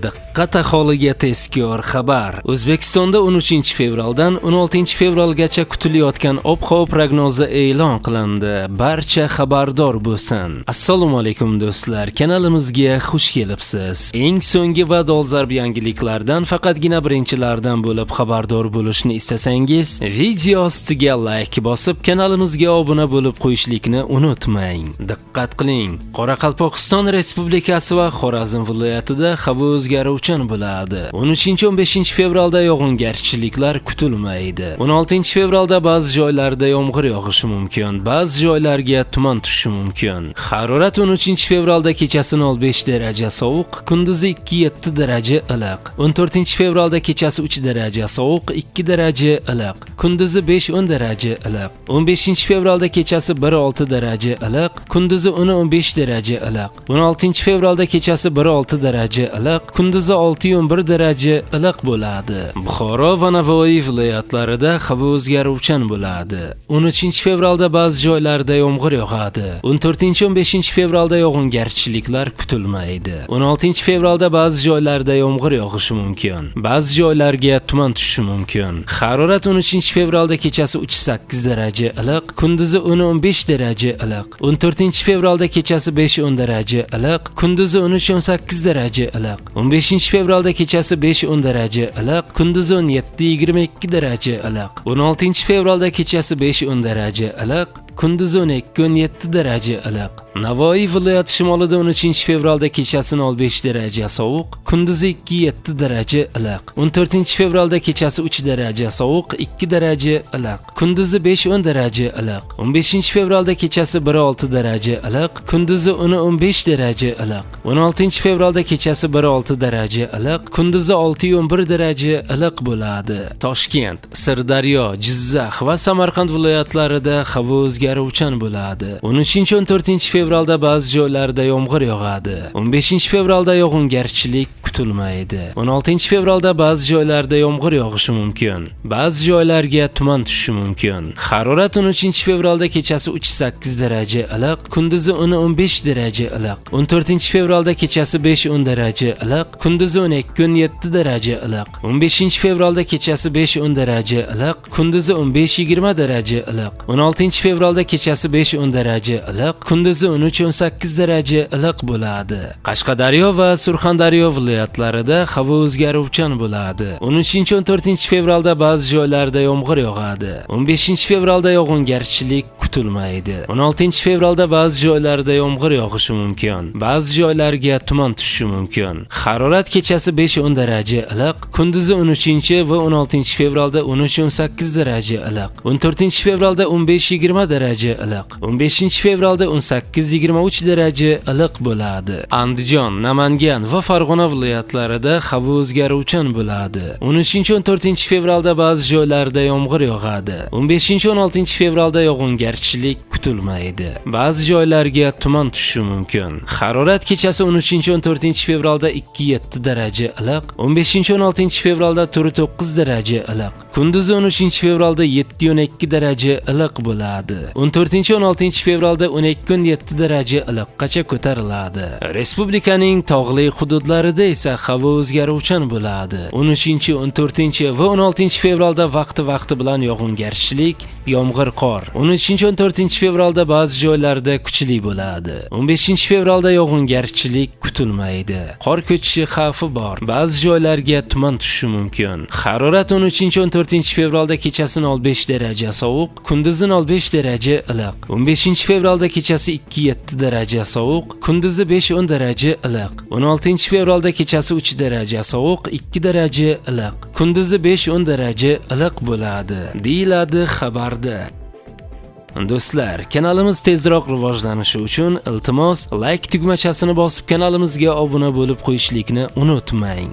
Diqqat aholiga tezkor xabar. O'zbekistonda 13-fevraldan 16-fevralgacha kutilayotgan ob-havo prognozi e'lon qilindi. Barcha xabardor bo'lsin. Assalomu alaykum do'stlar, kanalimizga xush kelibsiz. Eng so'nggi va dolzarb yangiliklardan faqatgina birinchilardan bo'lib xabardor bo'lishni istasangiz, video ostiga like bosib, kanalimizga obuna bo'lib qo'yishlikni unutmang. Diqqat qiling. Qoraqalpog'iston Respublikasi va Xorazm viloyatida havo o'zgaruvchan bo'ladi. 13-15 fevralda yog'ingarchiliklar kutilmaydi. 16-fevralda ba'zi joylarda yomg'ir yog'ishi mumkin, ba'zi joylarga tuman tushishi mumkin. Harorat 13-fevralda kechasi 05 daraja sovuq, kunduzi 2-7 daraja iliq. 14-fevralda kechasi 3 daraja sovuq, 2 daraja iliq. Kunduzi 5-10 daraja iliq. 15-fevralda kechasi 1-6 daraja iliq, kunduzi 10-15 daraja iliq. 16-fevralda kechasi 1-6 daraja iliq, kunduzi 6-11 daraja iliq bo'ladi. Buxoro va Navoiy viloyatlarida havo o'zgaruvchan bo'ladi. 13-fevralda ba'zi joylarda yomg'ir yog'adi. 14-15 fevralda yog'ingarchiliklar kutilmaydi. 16-fevralda ba'zi joylarda yomg'ir yog'ishi mumkin, ba'zi joylarga tuman tushishi mumkin. Harorat 13-fevralda kechasi 3-8 daraja iliq, kunduzi 10-15 daraja iliq. 14-fevralda kechasi 5-10 daraja iliq, kunduzi 13-18 daraja iliq. 15-fevralda kechasi 5-10 daraja iliq, kunduzi 17-22 daraja iliq. 16-fevralda kechasi 5-10 daraja iliq, kunduzi 12-17 daraja iliq. Navoiy viloyati shimolida 13-fevralda kechasi 05 daraja sovuq, kunduzi 2-7 daraja iliq. 14-fevralda kechasi 3 daraja sovuq, 2 daraja iliq. Kunduzi 5-10 daraja iliq. 15-fevralda kechasi 1-6 daraja iliq, kunduzi 10-15 daraja iliq. 16-fevralda kechasi 1-6 daraja iliq, kunduzi 6-11 daraja iliq bo'ladi. Toshkent, Sirdaryo, Jizzax va Samarqand viloyatlarida havo o'zgaruvchan bo'ladi. 13-14-fevralda ba'zi joylarda yomg'ir yog'adi. 15-fevralda yog'ingarchilik kutilmaydi. 16-fevralda ba'zi joylarda yomg'ir yog'ishi mumkin, ba'zi joylarga tuman tushishi mumkin. Harorat 13-fevralda kechasi 3-8 daraja iliq, kunduzi 10-15 daraja iliq. 14-fevralda kechasi 5-10 daraja iliq, kunduzi 12-17 daraja iliq. 15-fevralda kechasi 5-10 daraja iliq, kunduzi 15-20 daraja iliq. 16-fevralda kechasi 5-10 daraja iliq, kunduzi 13-18 daraja iliq bo'ladi. Qashqadaryo va Surxondaryo viloyatlarida havo o'zgaruvchan bo'ladi. 13-14-fevralda ba'zi joylarda yomg'ir yog'adi. 15-fevralda yog'ingarchilik kutilmaydi. 16-fevralda ba'zi joylarda yomg'ir yog'ishi mumkin, ba'zi joylarga tuman tushishi mumkin. Harorat kechasi 5-10 daraja iliq, kunduzi 13 va 16-fevralda 13-18 daraja iliq. 14-fevralda 15-20 daraja iliq. 15-fevralda 18-23 daraja iliq bo'ladi. Andijon, Namangan va Farg'ona viloyatlarida havo o'zgaruvchan bo'ladi. 13-14-fevralda ba'zi joylarda yomg'ir yog'adi. 15-16-fevralda yog'ingarchilik kutilmaydi. Ba'zi joylarga tuman tushishi mumkin. Harorat kechasi 13-14-fevralda 2-7 daraja iliq, 15-16-fevralda 4-9 daraja iliq. Kunduzi 13-fevralda 7-12 daraja iliq bo'ladi. 14-16-fevralda 12-17 daraja iliqqacha ko'tariladi. Respublikaning tog'li hududlarida esa havo o'zgaruvchan bo'ladi. 13-14 va 16-fevralda vaqti bilan yog'ingarchilik, yomg'ir, qor. 13-14-fevralda ba'zi joylarda kuchli bo'ladi. 15-fevralda yog'ingarchilik kutilmaydi. Qor ko'chishi xavfi bor. Ba'zi joylarga tuman tushishi mumkin. Harorat 13-14-fevralda kechasi 05 daraja sovuq, kunduzi 05 daraja iliq. 15-fevralda kechasi 2-7 daraja sovuq, kunduzi 5-10 daraja iliq. 16-fevralda kechasi 3 daraja sovuq, 2 daraja iliq. Kunduzi 5-10 daraja iliq bo'ladi, deyiladi xabarda. Do'stlar, kanalimiz tezroq rivojlanishi uchun iltimos like tugmachasini bosib kanalimizga obuna bo'lib qo'yishlikni unutmang.